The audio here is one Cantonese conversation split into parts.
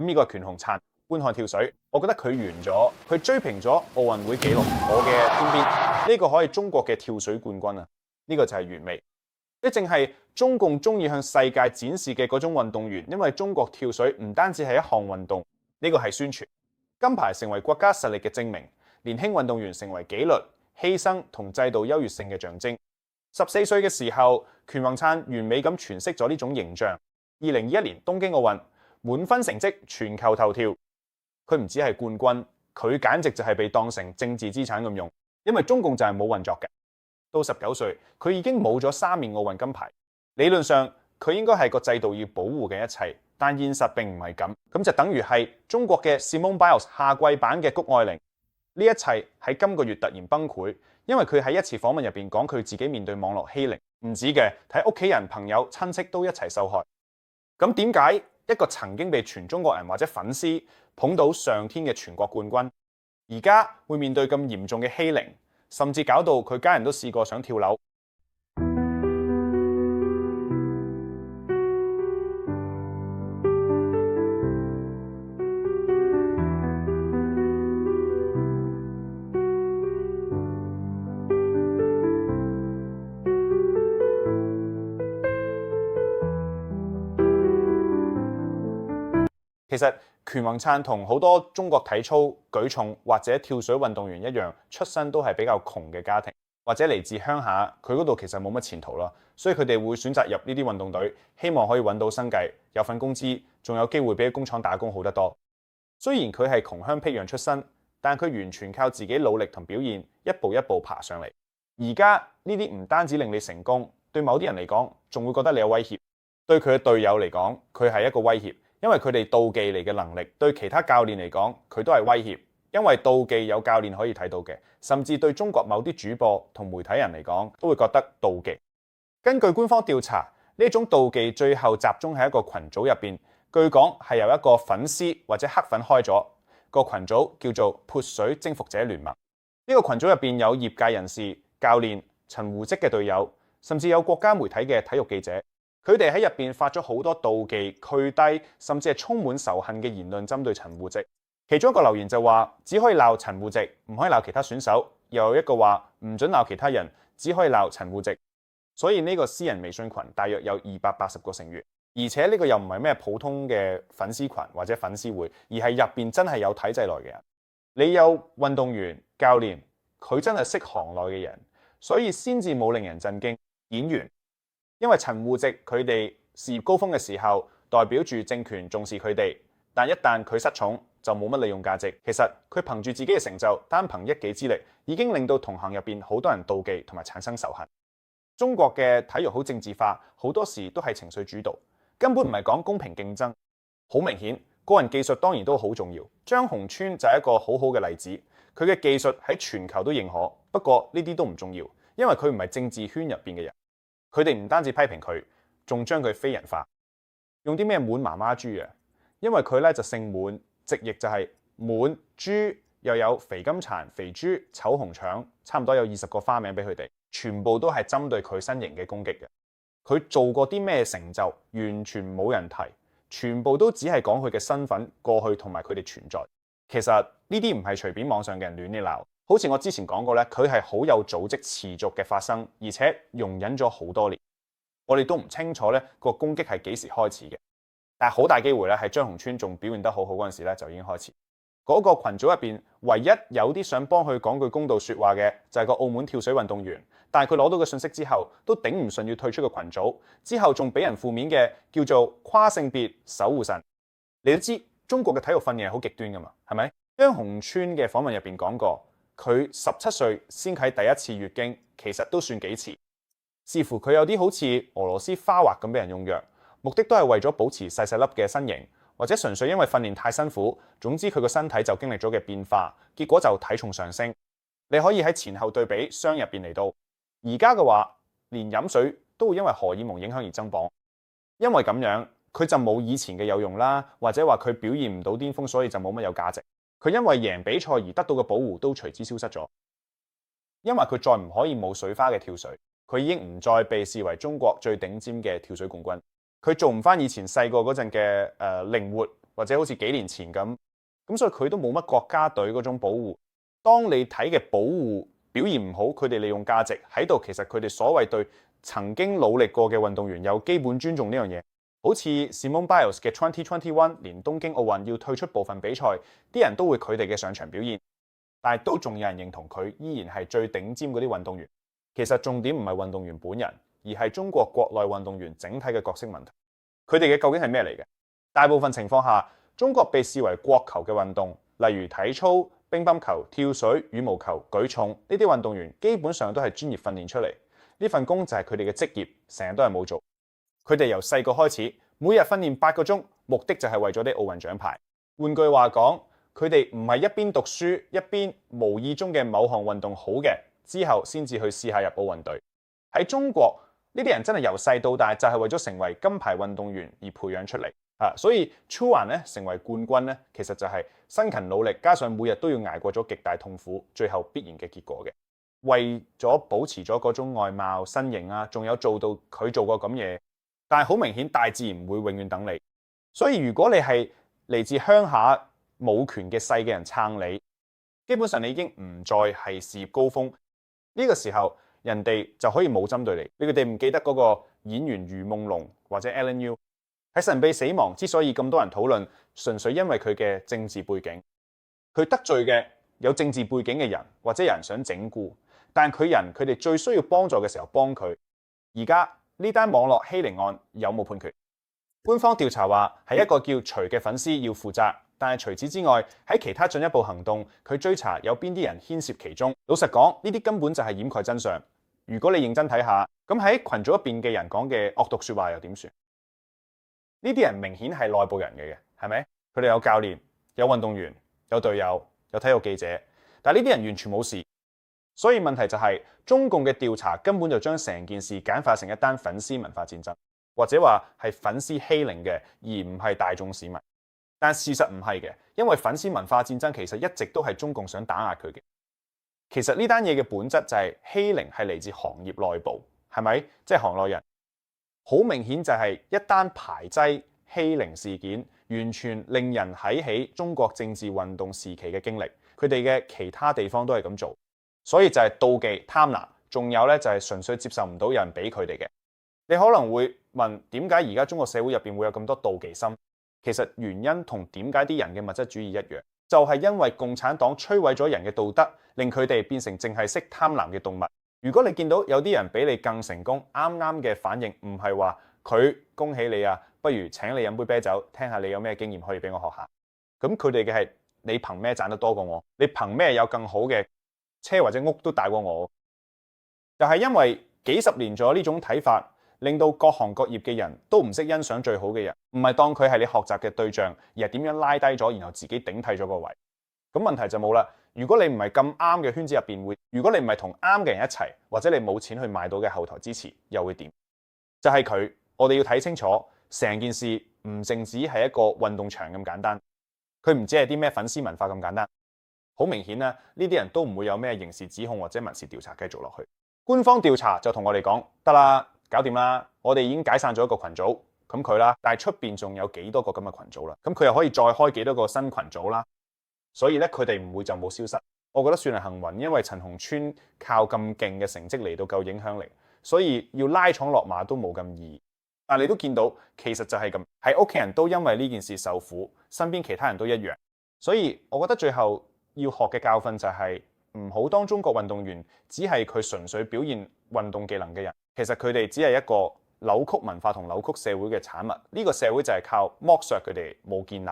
咁呢個係權雄燦觀看跳水，我覺得佢完咗，佢追平咗奧運會紀錄，我嘅天邊呢個可以中國嘅跳水冠軍啊！呢個就係完美。呢正係中共中意向世界展示嘅嗰種運動員，因為中國跳水唔單止係一項運動，呢個係宣傳。金牌成為國家實力嘅證明，年輕運動員成為紀律、犧牲同制度優越性嘅象徵。14歲嘅時候，權宏燦完美咁詮釋咗呢種形象。2021年東京奧運滿分成績全球頭條，佢唔止係冠軍，佢簡直就係被當成政治資產咁用，因為中共就係冇運作嘅。到19歲，佢已經冇咗3面奧運金牌。理論上，佢應該係個制度要保護嘅一切，但現實並唔係咁。咁就等於係中國嘅 Simone Biles 下跪版嘅谷愛凌。呢一切喺今個月突然崩潰，因為佢喺一次訪問入邊講佢自己面對網絡欺凌，唔止嘅，睇屋企人、朋友、親戚都一齊受害。咁點解一個曾經被全中國人或者粉絲捧到上天嘅全國冠軍，而家會面對咁嚴重嘅欺凌？甚至搞到佢家人都試過想跳樓。其實權宏燦同好多中國體操、舉重或者跳水運動員一樣，出身都係比較窮嘅家庭，或者嚟自鄉下，佢嗰度其實冇乜前途咯，所以佢哋會選擇入呢啲運動隊，希望可以揾到生計，有份工資，仲有機會比工廠打工好得多。雖然佢係窮鄉僻壤出身，但佢完全靠自己努力同表現，一步一步爬上嚟。而家呢啲唔單止令你成功，對某啲人嚟講，仲會覺得你有威脅。對佢嘅隊友嚟講，佢係一個威脅。因為佢哋妒忌你嘅能力，對其他教練嚟講，佢都係威脅。因為妒忌有教練可以睇到嘅，甚至對中國某啲主播同媒體人嚟講，都會覺得妒忌。根據官方調查，呢種妒忌最後集中喺一個群組入邊，據講係由一個粉絲或者黑粉開咗個群組，叫做潑水征服者聯盟。呢個群組入邊有業界人士、教練、陳胡織嘅隊友，甚至有國家媒體嘅體育記者。佢哋喺入邊發咗好多妒忌、拒低，甚至係充滿仇恨嘅言論，針對陳胡織。其中一個留言就話：只可以鬧陳胡織，唔可以鬧其他選手。又有一個話唔准鬧其他人，只可以鬧陳胡織。所以呢個私人微信群大約有280個成員，而且呢個又唔係咩普通嘅粉絲群或者粉絲會，而係入邊真係有體制內嘅人。你有運動員、教練，佢真係識行內嘅人，所以先至冇令人震驚。演員。因為陳胡織佢哋事業高峰嘅時候，代表住政權重視佢哋，但一旦佢失寵，就冇乜利用價值。其實佢憑住自己嘅成就，單憑一己之力，已經令到同行入邊好多人妒忌同埋產生仇恨。中國嘅體育好政治化，好多時都係情緒主導，根本唔係講公平競爭。好明顯，個人技術當然都好重要。張洪川就係一個好好嘅例子，佢嘅技術喺全球都認可。不過呢啲都唔重要，因為佢唔係政治圈入邊嘅人。佢哋唔單止批評佢，仲將佢非人化，用啲咩滿媽媽豬啊？因為佢咧就姓滿，直譯就係滿豬，又有肥金殘、肥豬、醜紅腸，差唔多有20個花名俾佢哋，全部都係針對佢身形嘅攻擊嘅。佢做過啲咩成就，完全冇人提，全部都只係講佢嘅身份、過去同埋佢哋存在。其實呢啲唔係隨便網上嘅人亂嚟鬧。好似我之前講過咧，佢係好有組織持續嘅發生，而且容忍咗好多年。我哋都唔清楚咧個攻擊係幾時開始嘅，但係好大機會咧係張洪川仲表現得好好嗰陣時咧就已經開始。嗰個群組入邊唯一有啲想幫佢講句公道説話嘅就係個澳門跳水運動員，但係佢攞到個信息之後都頂唔順要退出個群組，之後仲俾人負面嘅叫做跨性別守護神。你都知中國嘅體育訓練係好極端噶嘛，係咪？張洪川嘅訪問入邊講過。佢17歲先啟第一次月經，其實都算幾遲。視乎佢有啲好似俄羅斯花滑咁俾人用藥，目的都係為咗保持細細粒嘅身形，或者純粹因為訓練太辛苦。總之佢個身體就經歷咗嘅變化，結果就體重上升。你可以喺前後對比雙入邊嚟到。而家嘅話，連飲水都會因為荷爾蒙影響而增磅，因為咁樣佢就冇以前嘅有用啦，或者話佢表現唔到巔峰，所以就冇乜有價值。佢因為贏比賽而得到嘅保護都隨之消失咗，因為佢再唔可以冇水花嘅跳水，佢已經唔再被視為中國最頂尖嘅跳水冠軍。佢做唔翻以前細個嗰陣嘅靈活或者好似幾年前咁所以佢都冇乜國家隊嗰種保護。當你睇嘅保護表現唔好，佢哋利用價值喺度，其實佢哋所謂對曾經努力過嘅運動員有基本尊重呢樣嘢。好似 Simone Biles 嘅2021年東京奧運要退出部分比賽，啲人都會佢哋嘅上場表現，但係都仲有人認同佢依然係最頂尖嗰啲運動員。其實重點唔係運動員本人，而係中國國內運動員整體嘅角色問題。佢哋嘅究竟係咩嚟嘅？大部分情況下，中國被視為國球嘅運動，例如體操、乒乓球、跳水、羽毛球、舉重呢啲運動員，基本上都係專業訓練出嚟。呢份工就係佢哋嘅職業，成日都係冇做。佢哋由細個開始，每日訓練8個鐘，目的就係為咗啲奧運獎牌。換句話講，佢哋唔係一邊讀書一邊無意中嘅某項運動好嘅，之後先至去試下入奧運隊。喺中國呢啲人真係由細到大就係為咗成為金牌運動員而培養出嚟。所以 Chuan 咧成為冠軍咧，其實就係辛勤努力，加上每日都要捱過咗極大痛苦，最後必然嘅結果嘅。為咗保持咗嗰種外貌、身形啊，仲有做到佢做過咁嘢。但係好明顯，大自然唔會永遠等你。所以如果你係嚟自鄉下冇權嘅勢嘅人撐你，基本上你已經唔再係事業高峰。呢個時候人哋就可以冇針對你。你哋唔記得嗰個演員余夢龍或者 Alan Yu 喺神秘死亡之所以咁多人討論，純粹因為佢嘅政治背景。佢得罪嘅有政治背景嘅人，或者有人想整蠱，但佢哋最需要幫助嘅時候幫佢。而家呢單網絡欺凌案有冇判決？官方調查話係一個叫徐嘅粉絲要負責，但係除此之外喺其他進一步行動，佢追查有邊啲人牽涉其中。老實講，呢啲根本就係掩蓋真相。如果你認真睇下，咁喺群組入邊嘅人講嘅惡毒說話又點算？呢啲人明顯係內部人嚟嘅，係咪？佢哋有教練、有運動員、有隊友、有體育記者，但係呢啲人完全冇事。所以問題就係中共嘅調查根本就將成件事簡化成一單粉絲文化戰爭，或者話係粉絲欺凌嘅，而唔係大眾市民。但事實唔係嘅，因為粉絲文化戰爭其實一直都係中共想打壓佢嘅。其實呢單嘢嘅本質就係欺凌係嚟自行業內部，係咪？即係行內人。好明顯就係一單排擠欺凌事件，完全令人睇起中國政治運動時期嘅經歷。佢哋嘅其他地方都係咁做，所以就係妒忌、貪婪，仲有咧就係純粹接受唔到有人俾佢哋嘅。你可能會問，點解而家中國社會入邊會有咁多妒忌心？其實原因同點解啲人嘅物質主義一樣，就係因為共產黨摧毀咗人嘅道德，令佢哋變成淨係識貪婪嘅動物。如果你見到有啲人比你更成功，啱啱嘅反應唔係話佢恭喜你啊，不如請你飲杯啤酒，聽下你有咩經驗可以俾我學下。咁佢哋嘅係你憑咩賺得多過我？你憑咩有更好嘅車或者屋都大過我？就係因為幾十年咗呢種睇法，令到各行各業嘅人都唔識欣賞最好嘅人，唔係當佢係你學習嘅對象，而係點樣拉低咗，然後自己頂替咗個位。咁問題就冇啦。如果你唔係咁啱嘅圈子入邊，如果你唔係同啱嘅人一齊，或者你冇錢去買到嘅後台支持，又會點？就係佢，我哋要睇清楚，成件事唔淨止係一個運動場咁簡單，佢唔止係啲咩粉絲文化咁簡單。好明顯啦，呢啲人都唔會有咩刑事指控或者民事調查繼續落去。官方調查就同我哋講得啦，搞掂啦，我哋已經解散咗一個群組，咁佢啦，但係出邊仲有幾多個咁嘅群組啦？咁佢又可以再開幾多個新群組啦？所以咧，佢哋唔會就冇消失。我覺得算係幸運，因為陳鴻川靠咁勁嘅成績嚟到夠影響力，所以要拉廠落馬都冇咁易。但你都見到，其實就係咁，係屋企人都因為呢件事受苦，身邊其他人都一樣。所以我覺得最後要學嘅教訓就係唔好當中國運動員只係佢純粹表現運動技能嘅人，其實佢哋只係一個扭曲文化同扭曲社會嘅產物。呢個社會就係靠剝削佢哋冇建立。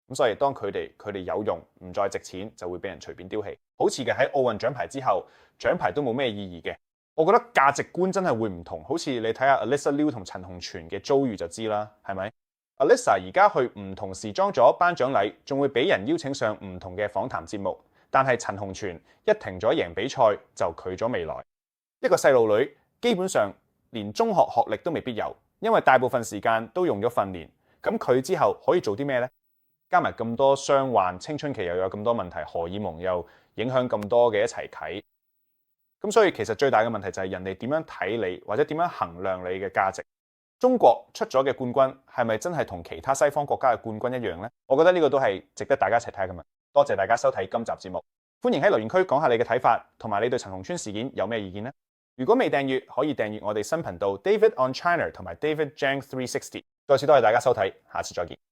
咁所以當佢哋有用唔再值錢，就會俾人隨便丟棄。好似嘅喺奧運獎牌之後，獎牌都冇咩意義嘅。我覺得價值觀真係會唔同。好似你睇下 Alyssa Liu 同陳鴻泉嘅遭遇就知啦，係咪？Alyssa 而家去唔同時裝咗頒獎禮，仲會俾人邀請上唔同嘅訪談節目。但係陳鴻泉一停咗贏比賽就拒咗未來。一個細路女基本上連中學學歷都未必有，因為大部分時間都用咗訓練。咁佢之後可以做啲咩呢？加埋咁多傷患，青春期又有咁多問題，荷爾蒙又影響咁多嘅一齊啟。咁所以其實最大嘅問題就係人哋點樣睇你，或者點樣衡量你嘅價值。中國出咗嘅冠軍係咪真係同其他西方國家嘅冠軍一樣呢？我覺得呢個都係值得大家一齊睇下嘅。多謝大家收睇今集節目，歡迎喺留言區講下你嘅睇法，同埋你對陳鴻川事件有咩意見呢？如果未訂閱，可以訂閱我哋新頻道 David on China 同埋 David Jiang 360。再次多謝大家收睇，下次再見。